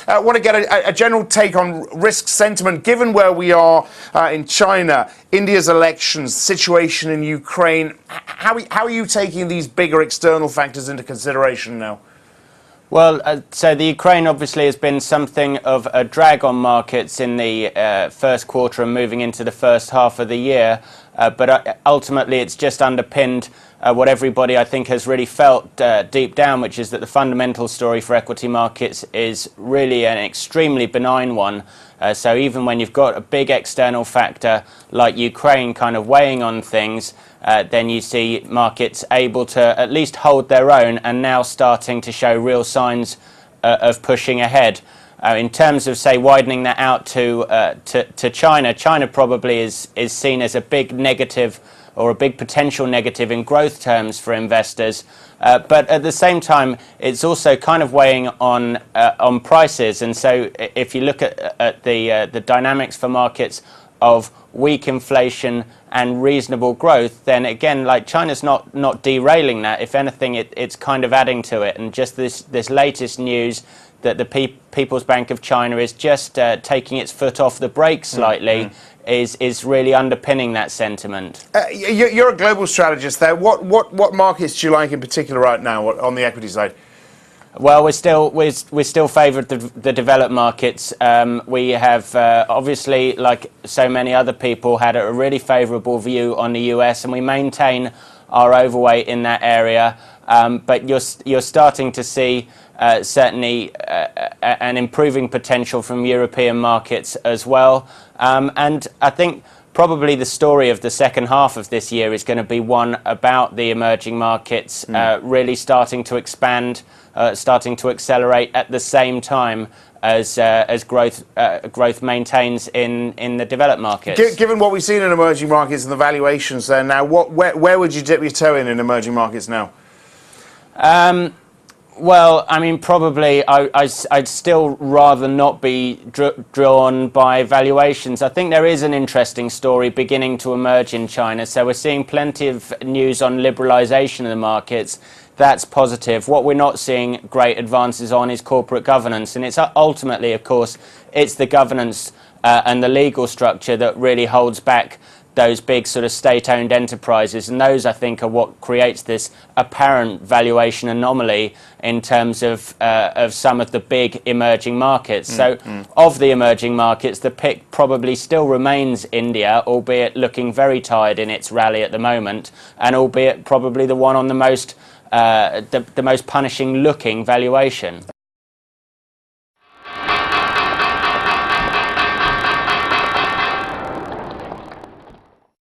want to get a general take on risk sentiment, given where we are in China, India's elections, situation in Ukraine. How are you taking these bigger external factors into consideration now? Well, so the Ukraine obviously has been something of a drag on markets in the first quarter and moving into the first half of the year. But ultimately, it's just underpinned what everybody, I think, has really felt deep down, which is that the fundamental story for equity markets is really an extremely benign one. So even when you've got a big external factor like Ukraine kind of weighing on things, then you see markets able to at least hold their own and now starting to show real signs of pushing ahead. In terms of, say, widening that out to China, China probably is seen as a big negative or a big potential negative in growth terms for investors. But at the same time, it's also kind of weighing on prices. And so if you look at the dynamics for markets of weak inflation and reasonable growth, then again, like China's not derailing that. If anything, it's kind of adding to it. And just this latest news that the People's Bank of China is just taking its foot off the brake slightly is really underpinning that sentiment. You're a global strategist there. What markets do you like in particular right now on the equity side? Well, we're still favoured the developed markets. We have obviously, like so many other people, had a really favourable view on the US, and we maintain our overweight in that area. But you're starting to see certainly an improving potential from European markets as well. And I think probably the story of the second half of this year is going to be one about the emerging markets really starting to expand, starting to accelerate at the same time as growth maintains in the developed markets. Given what we've seen in emerging markets and the valuations there now, where would you dip your toe in emerging markets now? Well, I mean, probably I'd still rather not be drawn by valuations. I think there is an interesting story beginning to emerge in China. So we're seeing plenty of news on liberalisation of the markets. That's positive. What we're not seeing great advances on is corporate governance. And it's ultimately, of course, it's the governance and the legal structure that really holds back those big sort of state-owned enterprises, and those, I think, are what creates this apparent valuation anomaly in terms of some of the big emerging markets. So of the emerging markets, the pick probably still remains India, albeit looking very tired in its rally at the moment, and albeit probably the one on the most punishing looking valuation.